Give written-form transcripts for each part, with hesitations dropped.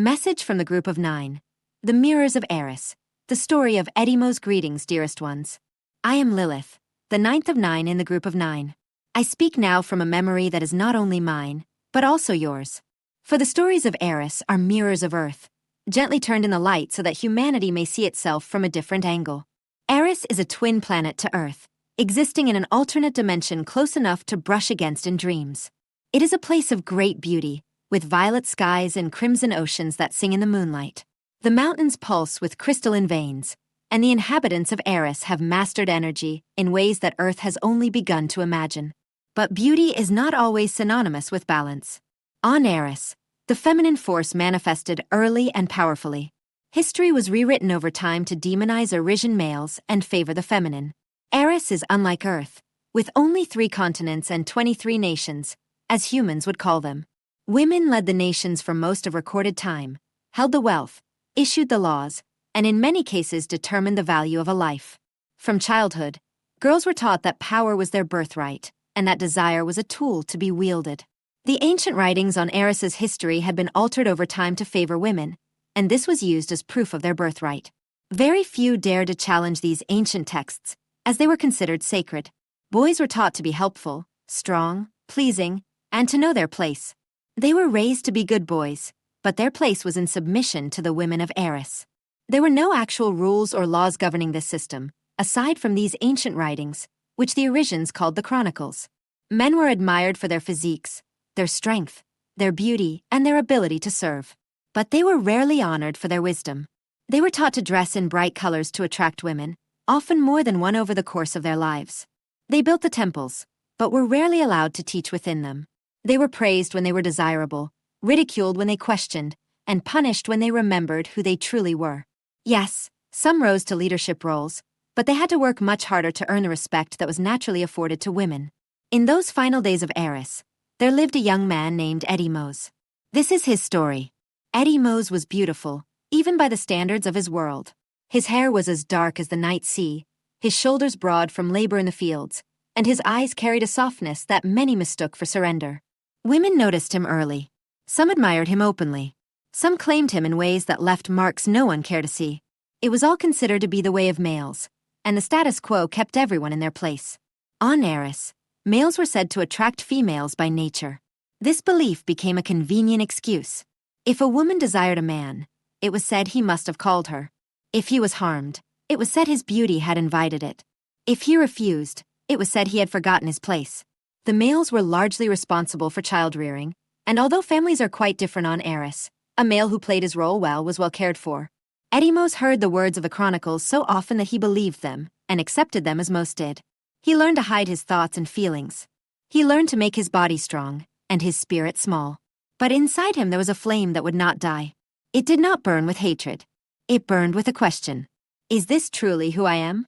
Message from the group of 9. The Mirrors of Eris. The story of Edimos. Greetings, dearest ones. I am Lilith, the 9th of 9 in the group of 9. I speak now from a memory that is not only mine, but also yours. For the stories of Eris are mirrors of Earth, gently turned in the light so that humanity may see itself from a different angle. Eris is a twin planet to Earth, existing in an alternate dimension close enough to brush against in dreams. It is a place of great beauty, with violet skies and crimson oceans that sing in the moonlight. The mountains pulse with crystalline veins, and the inhabitants of Eris have mastered energy in ways that Earth has only begun to imagine. But beauty is not always synonymous with balance. On Eris, the feminine force manifested early and powerfully. History was rewritten over time to demonize Arisian males and favor the feminine. Eris is unlike Earth, with only 3 continents and 23 nations, as humans would call them. Women led the nations for most of recorded time, held the wealth, issued the laws, and in many cases determined the value of a life. From childhood, girls were taught that power was their birthright, and that desire was a tool to be wielded. The ancient writings on Eris's history had been altered over time to favor women, and this was used as proof of their birthright. Very few dared to challenge these ancient texts, as they were considered sacred. Boys were taught to be helpful, strong, pleasing, and to know their place. They were raised to be good boys, but their place was in submission to the women of Eris. There were no actual rules or laws governing this system, aside from these ancient writings, which the Arisians called the Chronicles. Men were admired for their physiques, their strength, their beauty, and their ability to serve. But they were rarely honored for their wisdom. They were taught to dress in bright colors to attract women, often more than one over the course of their lives. They built the temples, but were rarely allowed to teach within them. They were praised when they were desirable, ridiculed when they questioned, and punished when they remembered who they truly were. Yes, some rose to leadership roles, but they had to work much harder to earn the respect that was naturally afforded to women. In those final days of Eris, there lived a young man named Edimos. This is his story. Edimos was beautiful, even by the standards of his world. His hair was as dark as the night sea, his shoulders broad from labor in the fields, and his eyes carried a softness that many mistook for surrender. Women noticed him early. Some admired him openly. Some claimed him in ways that left marks no one cared to see. It was all considered to be the way of males, and the status quo kept everyone in their place. On Eris, males were said to attract females by nature. This belief became a convenient excuse. If a woman desired a man, it was said he must have called her. If he was harmed, it was said his beauty had invited it. If he refused, it was said he had forgotten his place. The males were largely responsible for child-rearing, and although families are quite different on Eris, a male who played his role well was well cared for. Edimos heard the words of the Chronicles so often that he believed them, and accepted them as most did. He learned to hide his thoughts and feelings. He learned to make his body strong, and his spirit small. But inside him there was a flame that would not die. It did not burn with hatred. It burned with a question. Is this truly who I am?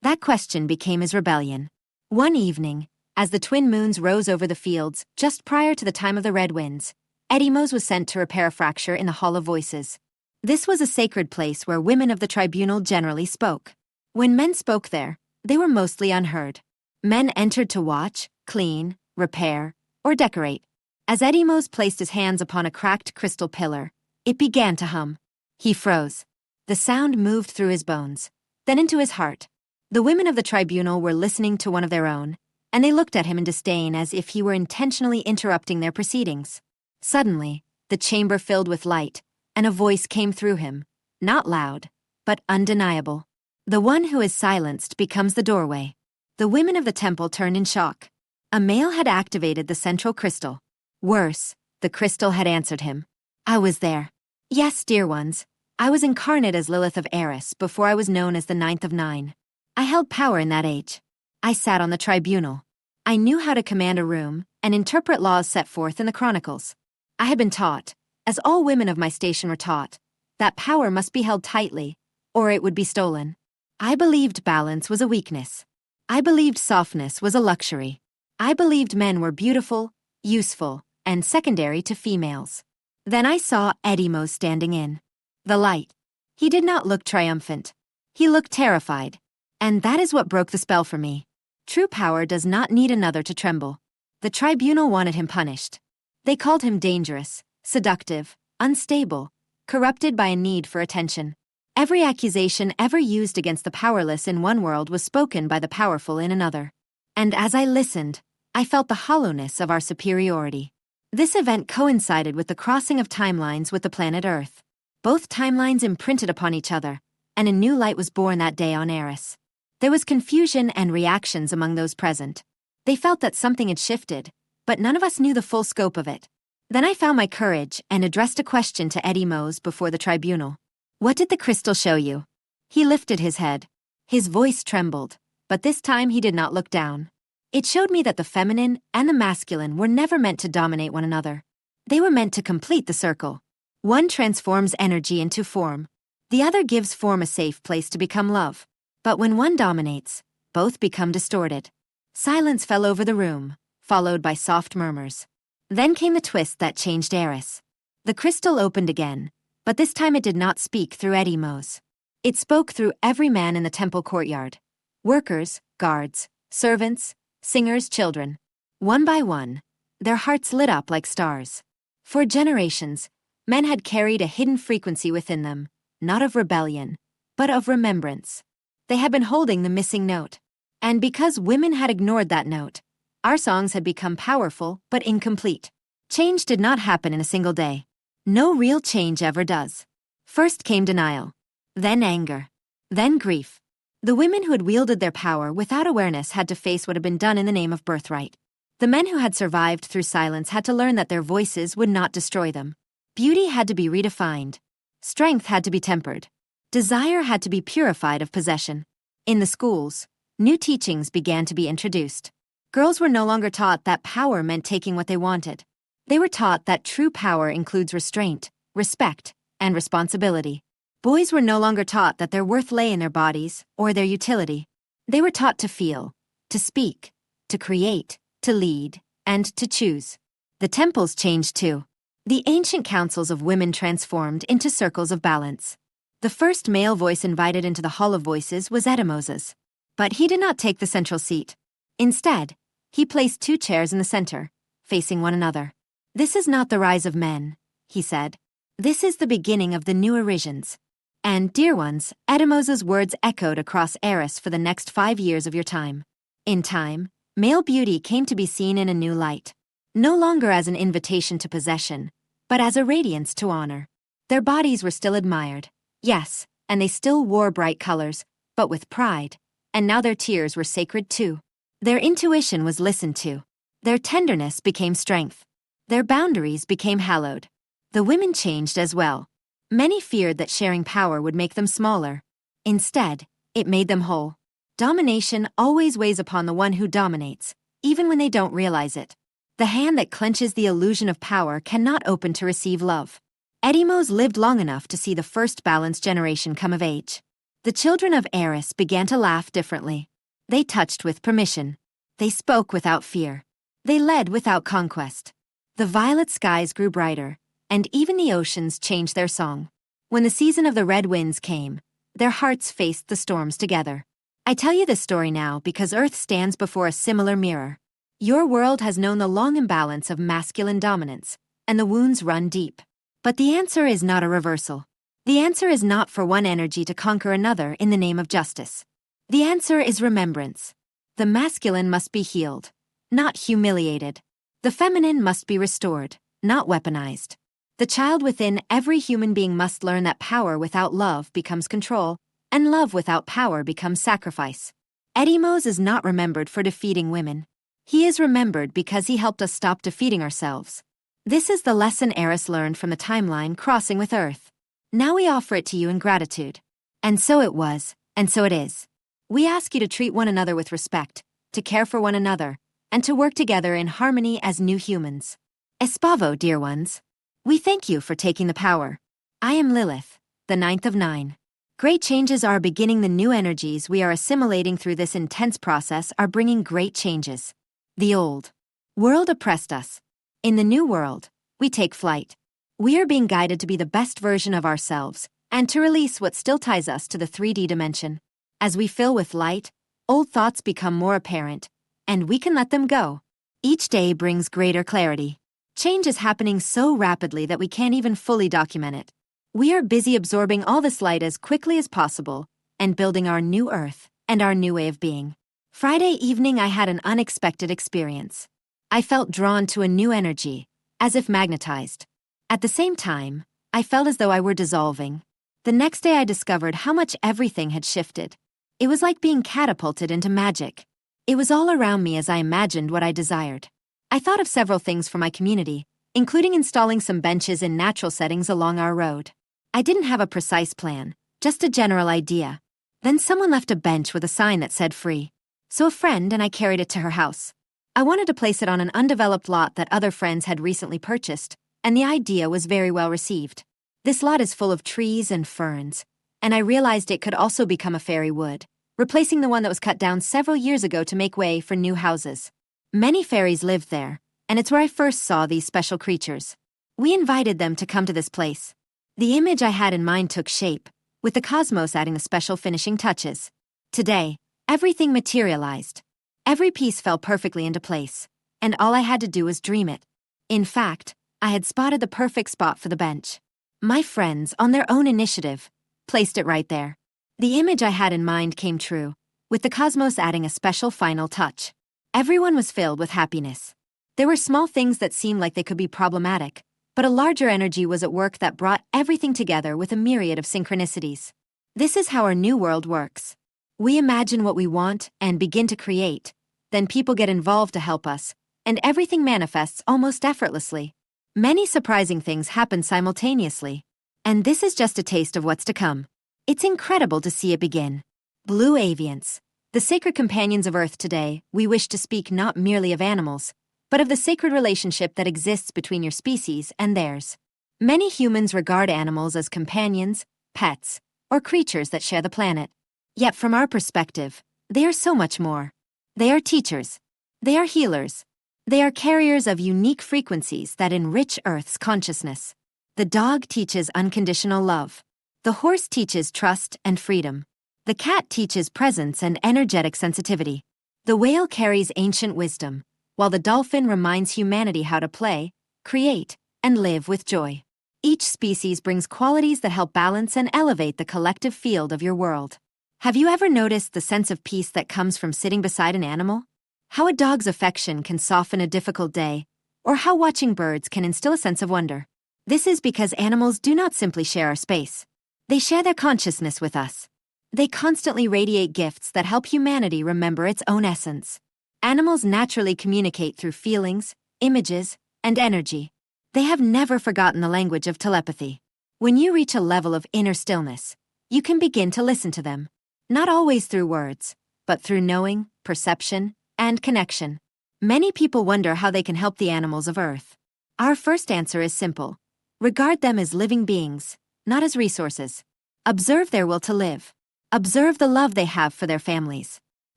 That question became his rebellion. One evening, as the twin moons rose over the fields just prior to the time of the red winds, Edimos was sent to repair a fracture in the Hall of Voices. This was a sacred place where women of the tribunal generally spoke. When men spoke there, they were mostly unheard. Men entered to watch, clean, repair, or decorate. As Edimos placed his hands upon a cracked crystal pillar, it began to hum. He froze. The sound moved through his bones, then into his heart. The women of the tribunal were listening to one of their own, and they looked at him in disdain as if he were intentionally interrupting their proceedings. Suddenly, the chamber filled with light, and a voice came through him, not loud, but undeniable. The one who is silenced becomes the doorway. The women of the temple turned in shock. A male had activated the central crystal. Worse, the crystal had answered him. I was there. Yes, dear ones, I was incarnate as Lilith of Eris before I was known as the 9th of 9. I held power in that age. I sat on the tribunal. I knew how to command a room and interpret laws set forth in the Chronicles. I had been taught, as all women of my station were taught, that power must be held tightly, or it would be stolen. I believed balance was a weakness. I believed softness was a luxury. I believed men were beautiful, useful, and secondary to females. Then I saw Edimos standing in the light. He did not look triumphant. He looked terrified. And that is what broke the spell for me. True power does not need another to tremble. The tribunal wanted him punished. They called him dangerous, seductive, unstable, corrupted by a need for attention. Every accusation ever used against the powerless in one world was spoken by the powerful in another. And as I listened, I felt the hollowness of our superiority. This event coincided with the crossing of timelines with the planet Earth. Both timelines imprinted upon each other, and a new light was born that day on Eris. There was confusion and reactions among those present. They felt that something had shifted, but none of us knew the full scope of it. Then I found my courage and addressed a question to Edimos before the tribunal. What did the crystal show you? He lifted his head. His voice trembled, but this time he did not look down. It showed me that the feminine and the masculine were never meant to dominate one another. They were meant to complete the circle. One transforms energy into form. The other gives form a safe place to become love. But when one dominates, both become distorted. Silence fell over the room, followed by soft murmurs. Then came the twist that changed Eris. The crystal opened again, but this time it did not speak through Edimos. It spoke through every man in the temple courtyard. Workers, guards, servants, singers, children. One by one, their hearts lit up like stars. For generations, men had carried a hidden frequency within them, not of rebellion, but of remembrance. They had been holding the missing note. And because women had ignored that note, our songs had become powerful but incomplete. Change did not happen in a single day. No real change ever does. First came denial, then anger, then grief. The women who had wielded their power without awareness had to face what had been done in the name of birthright. The men who had survived through silence had to learn that their voices would not destroy them. Beauty had to be redefined. Strength had to be tempered. Desire had to be purified of possession. In the schools, new teachings began to be introduced. Girls were no longer taught that power meant taking what they wanted. They were taught that true power includes restraint, respect, and responsibility. Boys were no longer taught that their worth lay in their bodies or their utility. They were taught to feel, to speak, to create, to lead, and to choose. The temples changed too. The ancient councils of women transformed into circles of balance. The first male voice invited into the Hall of Voices was Edimos's. But he did not take the central seat. Instead, he placed 2 chairs in the center, facing one another. This is not the rise of men, he said. This is the beginning of the new Erisions. And, dear ones, Edimos's words echoed across Eris for the next 5 years of your time. In time, male beauty came to be seen in a new light. No longer as an invitation to possession, but as a radiance to honor. Their bodies were still admired, yes, and they still wore bright colors, but with pride, and now their tears were sacred too. Their intuition was listened to. Their tenderness became strength. Their boundaries became hallowed. The women changed as well. Many feared that sharing power would make them smaller. Instead, it made them whole. Domination always weighs upon the one who dominates, even when they don't realize it. The hand that clenches the illusion of power cannot open to receive love. Edimos lived long enough to see the first balanced generation come of age. The children of Eris began to laugh differently. They touched with permission. They spoke without fear. They led without conquest. The violet skies grew brighter, and even the oceans changed their song. When the season of the red winds came, their hearts faced the storms together. I tell you this story now because Earth stands before a similar mirror. Your world has known the long imbalance of masculine dominance, and the wounds run deep. But the answer is not a reversal. The answer is not for one energy to conquer another in the name of justice. The answer is remembrance. The masculine must be healed, not humiliated. The feminine must be restored, not weaponized. The child within every human being must learn that power without love becomes control, and love without power becomes sacrifice. Edimos is not remembered for defeating women. He is remembered because he helped us stop defeating ourselves. This is the lesson Eris learned from the timeline crossing with Earth. Now we offer it to you in gratitude. And so it was, and so it is. We ask you to treat one another with respect, to care for one another, and to work together in harmony as new humans. Espavo, dear ones. We thank you for taking the power. I am Lilith, the 9th of 9. Great changes are beginning. The new energies we are assimilating through this intense process are bringing great changes. The old world oppressed us. In the new world, we take flight. We are being guided to be the best version of ourselves and to release what still ties us to the 3D dimension. As we fill with light, old thoughts become more apparent, and we can let them go. Each day brings greater clarity. Change is happening so rapidly that we can't even fully document it. We are busy absorbing all this light as quickly as possible and building our new Earth and our new way of being. Friday evening, I had an unexpected experience. I felt drawn to a new energy, as if magnetized. At the same time, I felt as though I were dissolving. The next day, I discovered how much everything had shifted. It was like being catapulted into magic. It was all around me as I imagined what I desired. I thought of several things for my community, including installing some benches in natural settings along our road. I didn't have a precise plan, just a general idea. Then someone left a bench with a sign that said free. So a friend and I carried it to her house. I wanted to place it on an undeveloped lot that other friends had recently purchased, and the idea was very well received. This lot is full of trees and ferns, and I realized it could also become a fairy wood, replacing the one that was cut down several years ago to make way for new houses. Many fairies lived there, and it's where I first saw these special creatures. We invited them to come to this place. The image I had in mind took shape, with the cosmos adding the special finishing touches. Today, everything materialized. Every piece fell perfectly into place, and all I had to do was dream it. In fact, I had spotted the perfect spot for the bench. My friends, on their own initiative, placed it right there. The image I had in mind came true, with the cosmos adding a special final touch. Everyone was filled with happiness. There were small things that seemed like they could be problematic, but a larger energy was at work that brought everything together with a myriad of synchronicities. This is how our new world works. We imagine what we want and begin to create, then people get involved to help us, and everything manifests almost effortlessly. Many surprising things happen simultaneously, and this is just a taste of what's to come. It's incredible to see it begin. Blue Avians, the sacred companions of Earth today, we wish to speak not merely of animals, but of the sacred relationship that exists between your species and theirs. Many humans regard animals as companions, pets, or creatures that share the planet. Yet from our perspective, they are so much more. They are teachers. They are healers. They are carriers of unique frequencies that enrich Earth's consciousness. The dog teaches unconditional love. The horse teaches trust and freedom. The cat teaches presence and energetic sensitivity. The whale carries ancient wisdom, while the dolphin reminds humanity how to play, create, and live with joy. Each species brings qualities that help balance and elevate the collective field of your world. Have you ever noticed the sense of peace that comes from sitting beside an animal? How a dog's affection can soften a difficult day, or how watching birds can instill a sense of wonder. This is because animals do not simply share our space. They share their consciousness with us. They constantly radiate gifts that help humanity remember its own essence. Animals naturally communicate through feelings, images, and energy. They have never forgotten the language of telepathy. When you reach a level of inner stillness, you can begin to listen to them. Not always through words, but through knowing, perception, and connection. Many people wonder how they can help the animals of Earth. Our first answer is simple. Regard them as living beings, not as resources. Observe their will to live. Observe the love they have for their families.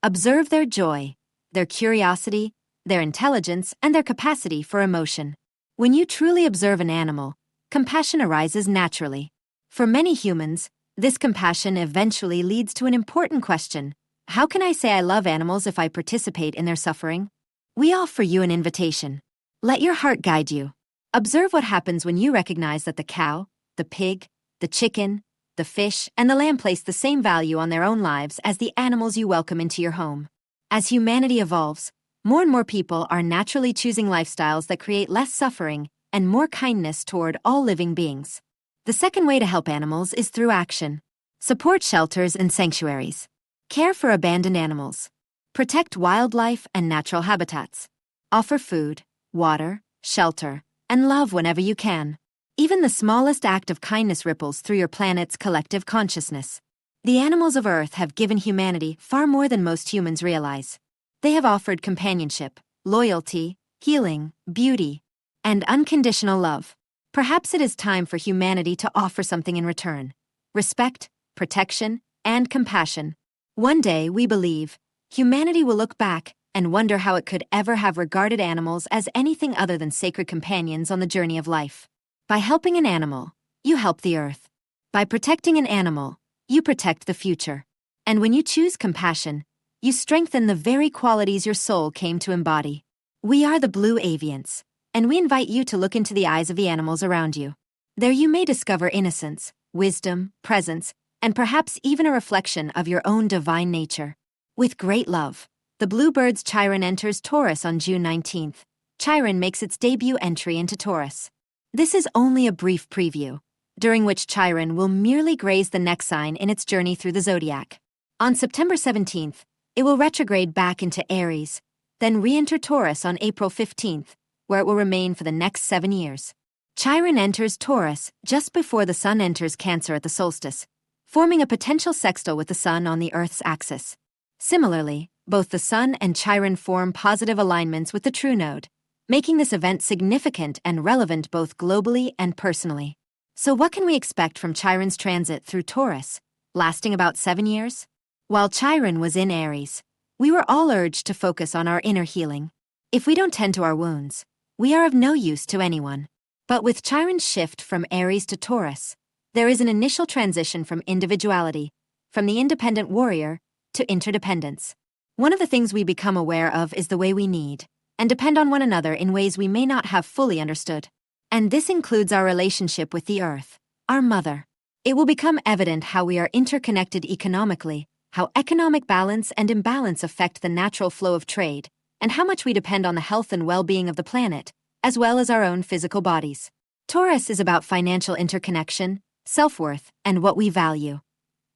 Observe their joy, their curiosity, their intelligence, and their capacity for emotion. When you truly observe an animal, compassion arises naturally. For many humans, this compassion eventually leads to an important question. How can I say I love animals if I participate in their suffering? We offer you an invitation. Let your heart guide you. Observe what happens when you recognize that the cow, the pig, the chicken, the fish, and the lamb place the same value on their own lives as the animals you welcome into your home. As humanity evolves, more and more people are naturally choosing lifestyles that create less suffering and more kindness toward all living beings. The second way to help animals is through action. Support shelters and sanctuaries. Care for abandoned animals. Protect wildlife and natural habitats. Offer food, water, shelter, and love whenever you can. Even the smallest act of kindness ripples through your planet's collective consciousness. The animals of Earth have given humanity far more than most humans realize. They have offered companionship, loyalty, healing, beauty, and unconditional love. Perhaps it is time for humanity to offer something in return. Respect, protection, and compassion. One day, we believe, humanity will look back and wonder how it could ever have regarded animals as anything other than sacred companions on the journey of life. By helping an animal, you help the Earth. By protecting an animal, you protect the future. And when you choose compassion, you strengthen the very qualities your soul came to embody. We are the Blue Avians, and we invite you to look into the eyes of the animals around you. There you may discover innocence, wisdom, presence, and perhaps even a reflection of your own divine nature. With great love, the Bluebird's Chiron enters Taurus on June 19th. Chiron makes its debut entry into Taurus. This is only a brief preview, during which Chiron will merely graze the next sign in its journey through the zodiac. On September 17th, it will retrograde back into Aries, then re-enter Taurus on April 15th, where it will remain for the next 7 years. Chiron enters Taurus just before the Sun enters Cancer at the solstice, forming a potential sextile with the Sun on the Earth's axis. Similarly, both the Sun and Chiron form positive alignments with the true node, making this event significant and relevant both globally and personally. So what can we expect from Chiron's transit through Taurus, lasting about 7 years? While Chiron was in Aries, we were all urged to focus on our inner healing. If we don't tend to our wounds, we are of no use to anyone. But with Chiron's shift from Aries to Taurus, there is an initial transition from individuality, from the independent warrior, to interdependence. One of the things we become aware of is the way we need and depend on one another in ways we may not have fully understood. And this includes our relationship with the Earth, our mother. It will become evident how we are interconnected economically, how economic balance and imbalance affect the natural flow of trade, and how much we depend on the health and well-being of the planet, as well as our own physical bodies. Taurus is about financial interconnection, self-worth, and what we value.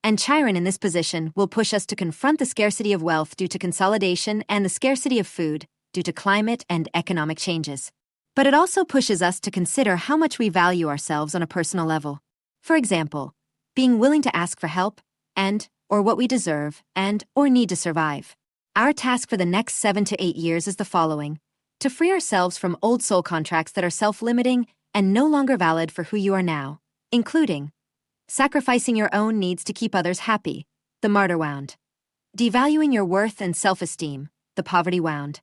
And Chiron in this position will push us to confront the scarcity of wealth due to consolidation and the scarcity of food due to climate and economic changes. But it also pushes us to consider how much we value ourselves on a personal level. For example, being willing to ask for help or what we deserve or need to survive. Our task for the next 7 to 8 years is the following: to free ourselves from old soul contracts that are self-limiting and no longer valid for who you are now, including sacrificing your own needs to keep others happy, the martyr wound; devaluing your worth and self-esteem, the poverty wound;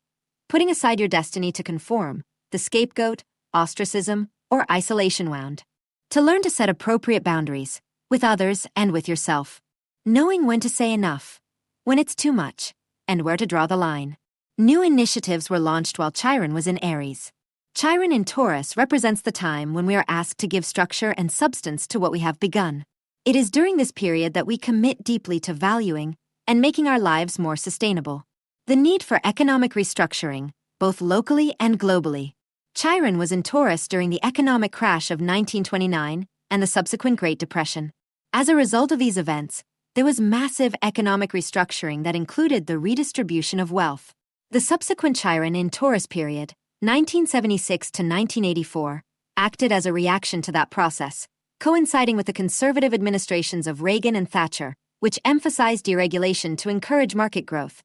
putting aside your destiny to conform, the scapegoat, ostracism, or isolation wound; to learn to set appropriate boundaries, with others and with yourself; knowing when to say enough, when it's too much, and where to draw the line. New initiatives were launched while Chiron was in Aries. Chiron in Taurus represents the time when we are asked to give structure and substance to what we have begun. It is during this period that we commit deeply to valuing and making our lives more sustainable. The need for economic restructuring, both locally and globally. Chiron was in Taurus during the economic crash of 1929 and the subsequent Great Depression. As a result of these events, there was massive economic restructuring that included the redistribution of wealth. The subsequent Chiron in Taurus period, 1976 to 1984, acted as a reaction to that process, coinciding with the conservative administrations of Reagan and Thatcher, which emphasized deregulation to encourage market growth.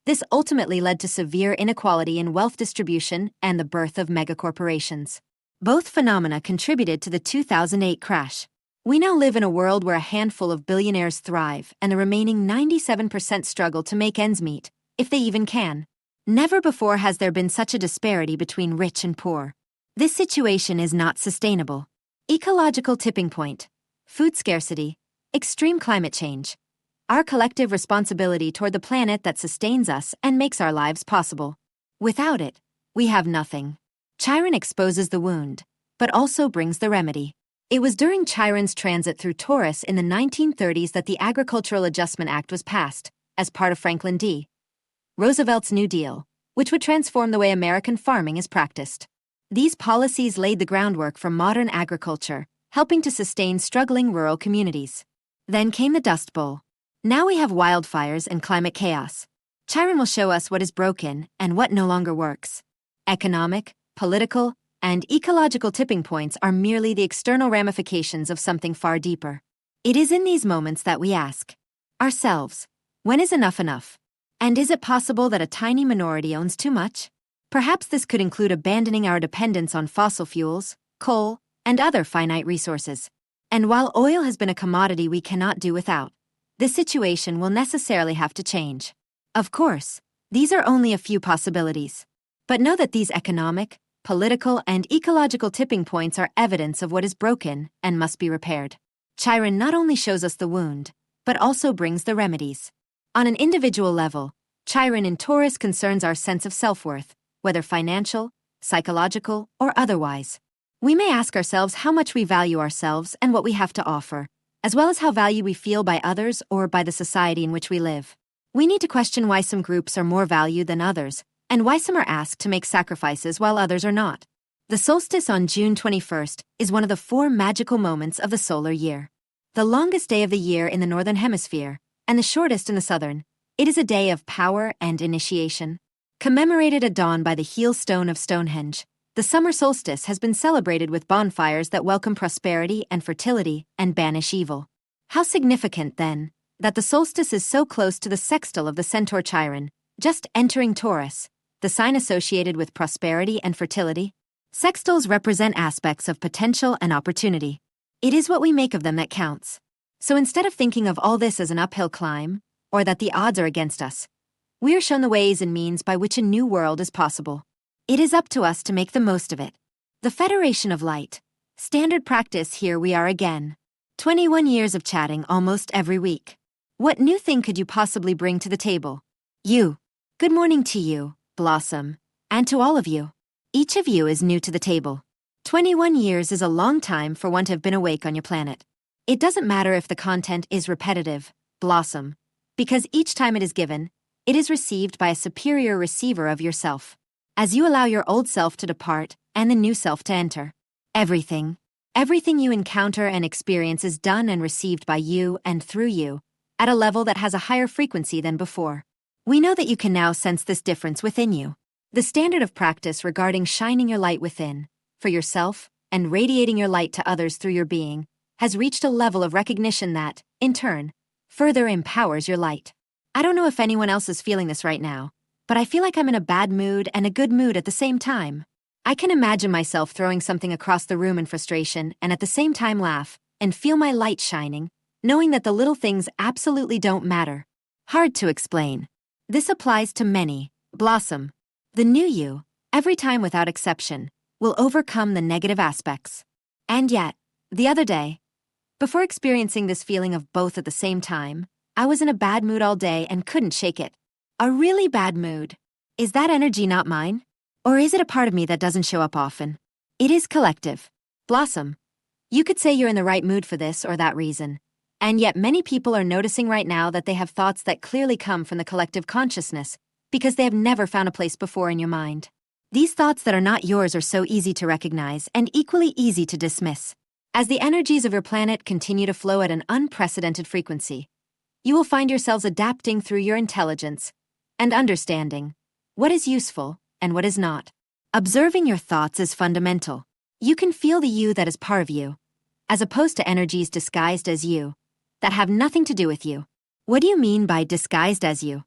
This ultimately led to severe inequality in wealth distribution and the birth of megacorporations. Both phenomena contributed to the 2008 crash. We now live in a world where a handful of billionaires thrive and the remaining 97% struggle to make ends meet, if they even can. Never before has there been such a disparity between rich and poor. This situation is not sustainable. Ecological tipping point, food scarcity, extreme climate change. Our collective responsibility toward the planet that sustains us and makes our lives possible. Without it, we have nothing. Chiron exposes the wound, but also brings the remedy. It was during Chiron's transit through Taurus in the 1930s that the Agricultural Adjustment Act was passed, as part of Franklin D. Roosevelt's New Deal, which would transform the way American farming is practiced. These policies laid the groundwork for modern agriculture, helping to sustain struggling rural communities. Then came the Dust Bowl. Now we have wildfires and climate chaos. Chiron will show us what is broken and what no longer works. Economic, political, and ecological tipping points are merely the external ramifications of something far deeper. It is in these moments that we ask ourselves, when is enough enough? And is it possible that a tiny minority owns too much? Perhaps this could include abandoning our dependence on fossil fuels, coal, and other finite resources. And while oil has been a commodity we cannot do without, this situation will necessarily have to change. Of course, these are only a few possibilities. But know that these economic, political, and ecological tipping points are evidence of what is broken and must be repaired. Chiron not only shows us the wound, but also brings the remedies. On an individual level, Chiron in Taurus concerns our sense of self-worth, whether financial, psychological, or otherwise. We may ask ourselves how much we value ourselves and what we have to offer, as well as how valued we feel by others or by the society in which we live. We need to question why some groups are more valued than others, and why some are asked to make sacrifices while others are not. The solstice on June 21st is one of the 4 magical moments of the solar year. The longest day of the year in the northern hemisphere, and the shortest in the southern, it is a day of power and initiation. Commemorated at dawn by the heel stone of Stonehenge, the summer solstice has been celebrated with bonfires that welcome prosperity and fertility and banish evil. How significant, then, that the solstice is so close to the sextile of the centaur Chiron, just entering Taurus, the sign associated with prosperity and fertility. Sextiles represent aspects of potential and opportunity. It is what we make of them that counts. So instead of thinking of all this as an uphill climb, or that the odds are against us, we are shown the ways and means by which a new world is possible. It is up to us to make the most of it. The Federation of Light. Standard practice, here we are again. 21 years of chatting almost every week. What new thing could you possibly bring to the table? You. Good morning to you, Blossom, and to all of you. Each of you is new to the table. 21 years is a long time for one to have been awake on your planet. It doesn't matter if the content is repetitive, Blossom, because each time it is given, it is received by a superior receiver of yourself. As you allow your old self to depart and the new self to enter, everything you encounter and experience is done and received by you and through you, at a level that has a higher frequency than before. We know that you can now sense this difference within you. The standard of practice regarding shining your light within, for yourself, and radiating your light to others through your being, has reached a level of recognition that, in turn, further empowers your light. I don't know if anyone else is feeling this right now, but I feel like I'm in a bad mood and a good mood at the same time. I can imagine myself throwing something across the room in frustration and at the same time laugh and feel my light shining, knowing that the little things absolutely don't matter. Hard to explain. This applies to many. Blossom. The new you, every time without exception, will overcome the negative aspects. And yet, the other day, before experiencing this feeling of both at the same time, I was in a bad mood all day and couldn't shake it. A really bad mood. Is that energy not mine? Or is it a part of me that doesn't show up often? It is collective. Blossom. You could say you're in the right mood for this or that reason. And yet many people are noticing right now that they have thoughts that clearly come from the collective consciousness because they have never found a place before in your mind. These thoughts that are not yours are so easy to recognize and equally easy to dismiss. As the energies of your planet continue to flow at an unprecedented frequency, you will find yourselves adapting through your intelligence and understanding what is useful and what is not. Observing your thoughts is fundamental. You can feel the you that is part of you, as opposed to energies disguised as you, that have nothing to do with you. What do you mean by disguised as you?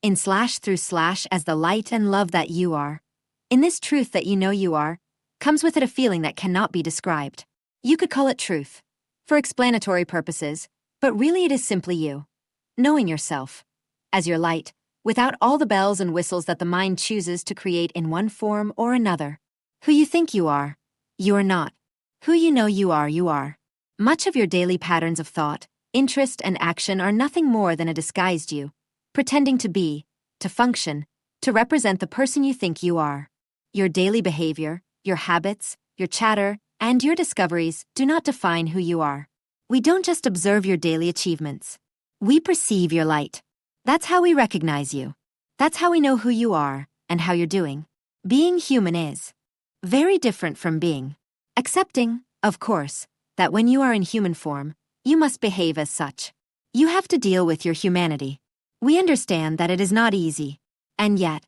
In /through/ as the light and love that you are. In this truth that you know you are, comes with it a feeling that cannot be described. You could call it truth, for explanatory purposes, but really it is simply you. Knowing yourself, as your light, without all the bells and whistles that the mind chooses to create in one form or another. Who you think you are not. Who you know you are, you are. Much of your daily patterns of thought, interest, and action are nothing more than a disguised you, pretending to be, to function, to represent the person you think you are. Your daily behavior, your habits, your chatter, and your discoveries do not define who you are. We don't just observe your daily achievements. We perceive your light. That's how we recognize you. That's how we know who you are and how you're doing. Being human is very different from being. Accepting, of course, that when you are in human form, you must behave as such. You have to deal with your humanity. We understand that it is not easy. And yet,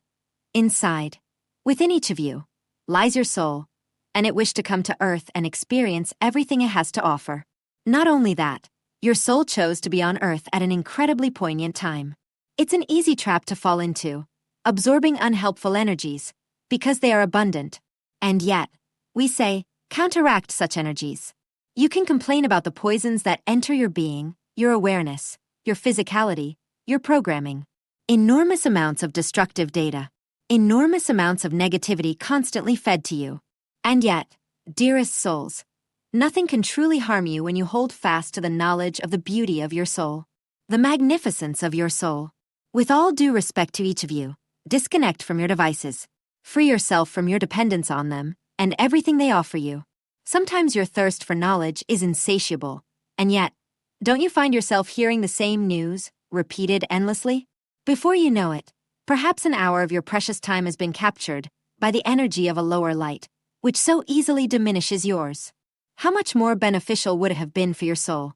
inside, within each of you, lies your soul, and it wished to come to Earth and experience everything it has to offer. Not only that, your soul chose to be on Earth at an incredibly poignant time. It's an easy trap to fall into, absorbing unhelpful energies, because they are abundant. And yet, we say, counteract such energies. You can complain about the poisons that enter your being, your awareness, your physicality, your programming. Enormous amounts of destructive data. Enormous amounts of negativity constantly fed to you. And yet, dearest souls, nothing can truly harm you when you hold fast to the knowledge of the beauty of your soul, the magnificence of your soul. With all due respect to each of you, disconnect from your devices. Free yourself from your dependence on them, and everything they offer you. Sometimes your thirst for knowledge is insatiable, and yet, don't you find yourself hearing the same news, repeated endlessly? Before you know it, perhaps an hour of your precious time has been captured by the energy of a lower light, which so easily diminishes yours. How much more beneficial would it have been for your soul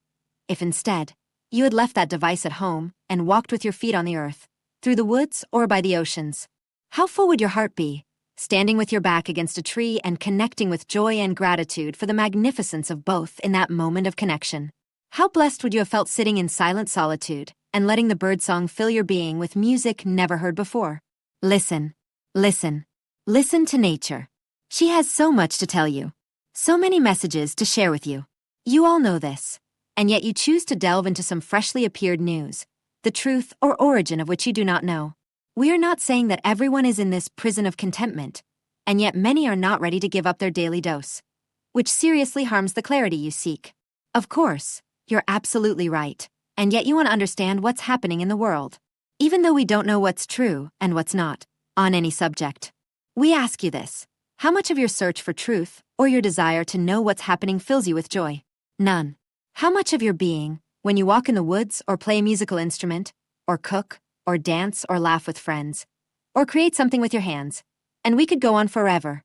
if instead you had left that device at home and walked with your feet on the earth, through the woods or by the oceans? How full would your heart be, standing with your back against a tree and connecting with joy and gratitude for the magnificence of both in that moment of connection? How blessed would you have felt sitting in silent solitude and letting the birdsong fill your being with music never heard before? Listen, listen, listen to nature. She has so much to tell you, so many messages to share with you. You all know this, and yet you choose to delve into some freshly appeared news, the truth or origin of which you do not know. We are not saying that everyone is in this prison of contentment, and yet many are not ready to give up their daily dose, which seriously harms the clarity you seek. Of course, you're absolutely right, and yet you want to understand what's happening in the world, even though we don't know what's true and what's not, on any subject. We ask you this: how much of your search for truth or your desire to know what's happening fills you with joy? None. How much of your being, when you walk in the woods or play a musical instrument, or cook, or dance or laugh with friends, or create something with your hands, and we could go on forever,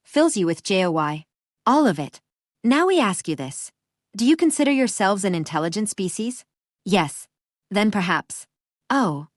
fills you with joy? All of it. Now we ask you this: do you consider yourselves an intelligent species? Yes. Then perhaps. Oh,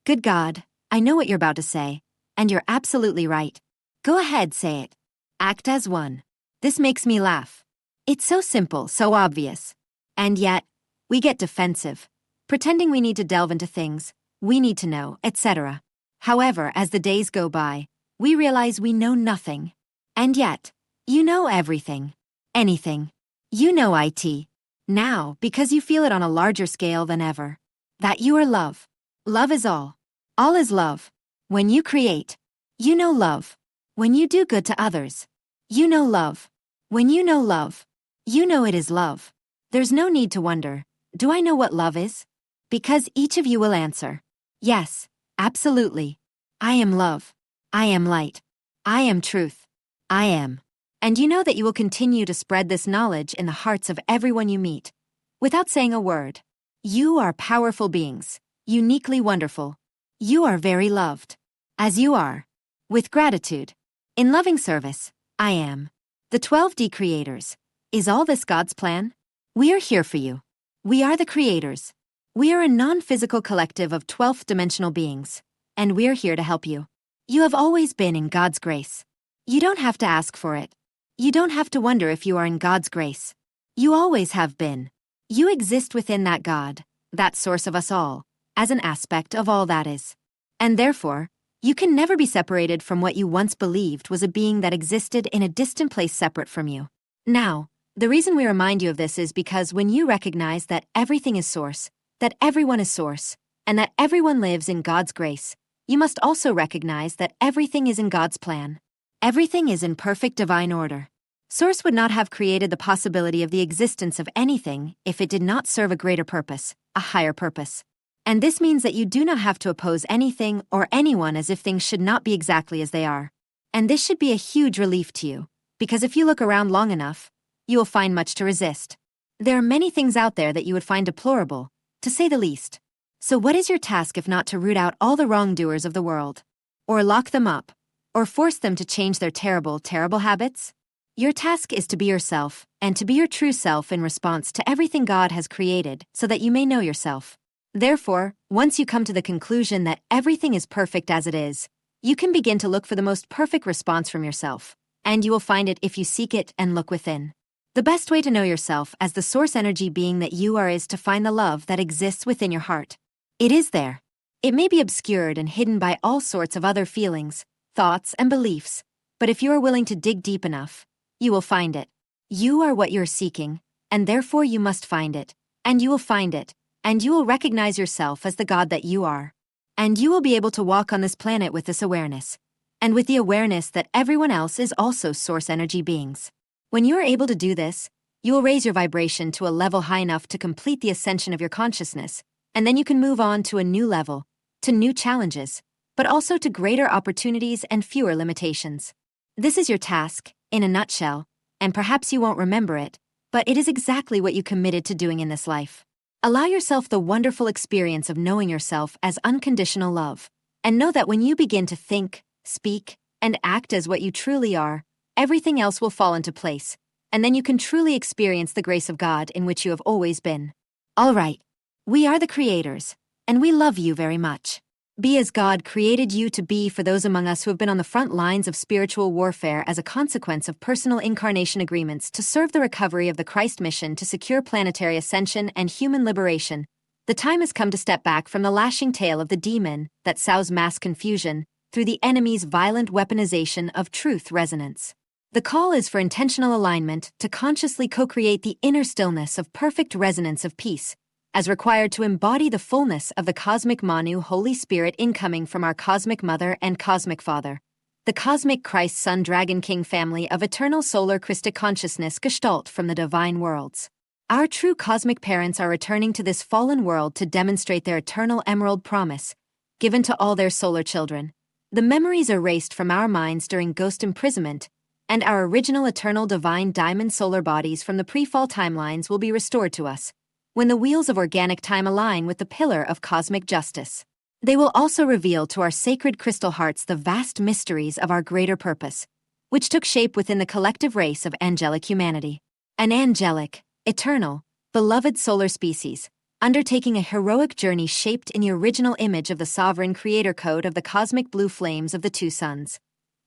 good God, I know what you're about to say, and you're absolutely right. Go ahead, say it. Act as one. This makes me laugh. It's so simple, so obvious. And yet, we get defensive, pretending we need to delve into things we need to know, etc. However, as the days go by, we realize we know nothing. And yet, you know everything. Anything. You know it. Now, because you feel it on a larger scale than ever. That you are love. Love is all. All is love. When you create, you know love. When you do good to others, you know love. When you know love, you know it is love. There's no need to wonder, do I know what love is? Because each of you will answer, yes, absolutely. I am love. I am light. I am truth. I am. And you know that you will continue to spread this knowledge in the hearts of everyone you meet, without saying a word. You are powerful beings, uniquely wonderful. You are very loved. As you are. With gratitude. In loving service, I am. The 12D creators. Is all this God's plan? We are here for you. We are the creators. We are a non-physical collective of 12th dimensional beings, and we're here to help you. You have always been in God's grace. You don't have to ask for it. You don't have to wonder if you are in God's grace. You always have been. You exist within that God, that source of us all, as an aspect of all that is. And therefore, you can never be separated from what you once believed was a being that existed in a distant place separate from you. Now, the reason we remind you of this is because when you recognize that everything is source, that everyone is source, and that everyone lives in God's grace, you must also recognize that everything is in God's plan. Everything is in perfect divine order. Source would not have created the possibility of the existence of anything if it did not serve a greater purpose, a higher purpose. And this means that you do not have to oppose anything or anyone as if things should not be exactly as they are. And this should be a huge relief to you, because if you look around long enough, you will find much to resist. There are many things out there that you would find deplorable, to say the least. So what is your task if not to root out all the wrongdoers of the world? Or lock them up? Or force them to change their terrible, terrible habits? Your task is to be yourself, and to be your true self in response to everything God has created so that you may know yourself. Therefore, once you come to the conclusion that everything is perfect as it is, you can begin to look for the most perfect response from yourself, and you will find it if you seek it and look within. The best way to know yourself as the source energy being that you are is to find the love that exists within your heart. It is there. It may be obscured and hidden by all sorts of other feelings, thoughts, and beliefs, but if you are willing to dig deep enough, you will find it. You are what you're seeking, and therefore you must find it, and you will find it, and you will recognize yourself as the God that you are. And you will be able to walk on this planet with this awareness, and with the awareness that everyone else is also source energy beings. When you are able to do this, you will raise your vibration to a level high enough to complete the ascension of your consciousness, and then you can move on to a new level, to new challenges, but also to greater opportunities and fewer limitations. This is your task, in a nutshell, and perhaps you won't remember it, but it is exactly what you committed to doing in this life. Allow yourself the wonderful experience of knowing yourself as unconditional love, and know that when you begin to think, speak, and act as what you truly are, everything else will fall into place, and then you can truly experience the grace of God in which you have always been. All right, we are the creators, and we love you very much. Be as God created you to be for those among us who have been on the front lines of spiritual warfare as a consequence of personal incarnation agreements to serve the recovery of the Christ mission to secure planetary ascension and human liberation. The time has come to step back from the lashing tail of the demon that sows mass confusion through the enemy's violent weaponization of truth resonance. The call is for intentional alignment to consciously co-create the inner stillness of perfect resonance of peace, as required to embody the fullness of the cosmic Manu Holy Spirit incoming from our cosmic Mother and cosmic Father, the cosmic Christ Son Dragon King family of eternal solar Christic consciousness gestalt from the divine worlds. Our true cosmic parents are returning to this fallen world to demonstrate their eternal emerald promise, given to all their solar children. The memories erased from our minds during ghost imprisonment, and our original eternal divine diamond solar bodies from the pre-fall timelines will be restored to us, when the wheels of organic time align with the pillar of cosmic justice. They will also reveal to our sacred crystal hearts the vast mysteries of our greater purpose, which took shape within the collective race of angelic humanity. An angelic, eternal, beloved solar species, undertaking a heroic journey shaped in the original image of the sovereign creator code of the cosmic blue flames of the two suns.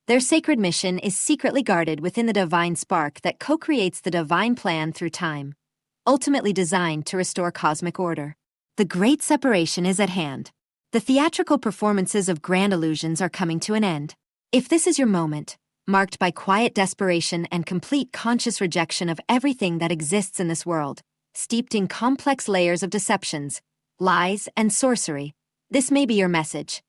Their sacred mission is secretly guarded within the divine spark that co-creates the divine plan through time, ultimately designed to restore cosmic order. The great separation is at hand. The theatrical performances of grand illusions are coming to an end. If this is your moment, marked by quiet desperation and complete conscious rejection of everything that exists in this world, steeped in complex layers of deceptions, lies, and sorcery, this may be your message.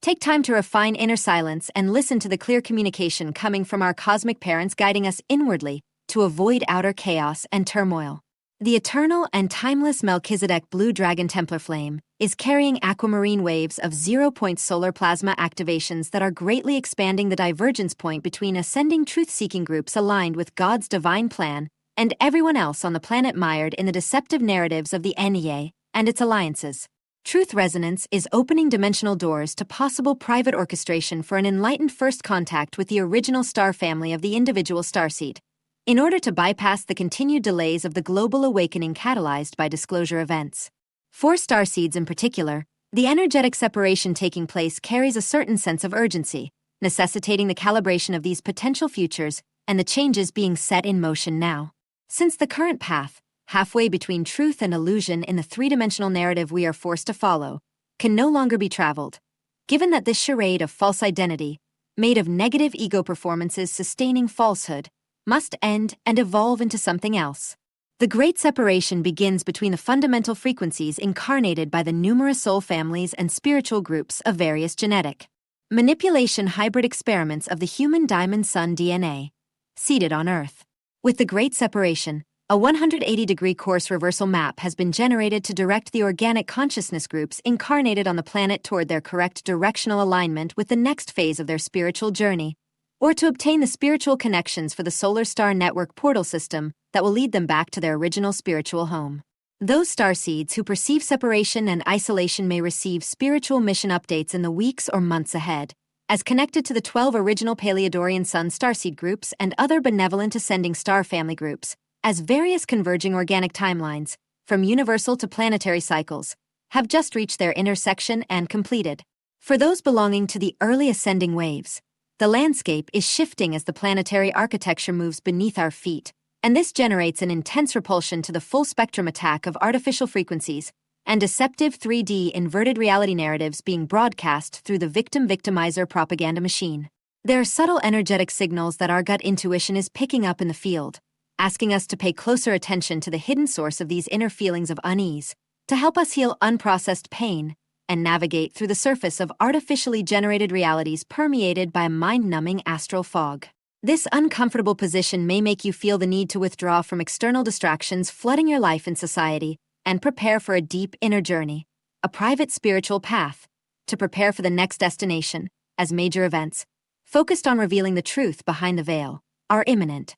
Take time to refine inner silence and listen to the clear communication coming from our cosmic parents guiding us inwardly to avoid outer chaos and turmoil. The eternal and timeless Melchizedek Blue Dragon Templar Flame is carrying aquamarine waves of zero-point solar plasma activations that are greatly expanding the divergence point between ascending truth-seeking groups aligned with God's divine plan and everyone else on the planet mired in the deceptive narratives of the NEA and its alliances. Truth resonance is opening dimensional doors to possible private orchestration for an enlightened first contact with the original star family of the individual starseed, in order to bypass the continued delays of the global awakening catalyzed by disclosure events. For starseeds in particular, the energetic separation taking place carries a certain sense of urgency, necessitating the calibration of these potential futures and the changes being set in motion now. Since the current path, halfway between truth and illusion in the three-dimensional narrative we are forced to follow, can no longer be traveled, given that this charade of false identity, made of negative ego performances sustaining falsehood, must end and evolve into something else. The great separation begins between the fundamental frequencies incarnated by the numerous soul families and spiritual groups of various genetic manipulation hybrid experiments of the human diamond sun DNA, seated on Earth. With the great separation, a 180-degree course reversal map has been generated to direct the organic consciousness groups incarnated on the planet toward their correct directional alignment with the next phase of their spiritual journey, or to obtain the spiritual connections for the Solar Star Network portal system that will lead them back to their original spiritual home. Those starseeds who perceive separation and isolation may receive spiritual mission updates in the weeks or months ahead, as connected to the 12 original Paleodorian Sun starseed groups and other benevolent ascending star family groups, as various converging organic timelines, from universal to planetary cycles, have just reached their intersection and completed. For those belonging to the early ascending waves, the landscape is shifting as the planetary architecture moves beneath our feet, and this generates an intense repulsion to the full-spectrum attack of artificial frequencies and deceptive 3D inverted reality narratives being broadcast through the victim-victimizer propaganda machine. There are subtle energetic signals that our gut intuition is picking up in the field, asking us to pay closer attention to the hidden source of these inner feelings of unease, to help us heal unprocessed pain and navigate through the surface of artificially generated realities permeated by a mind-numbing astral fog. This uncomfortable position may make you feel the need to withdraw from external distractions flooding your life in society and prepare for a deep inner journey, a private spiritual path, to prepare for the next destination, as major events, focused on revealing the truth behind the veil, are imminent.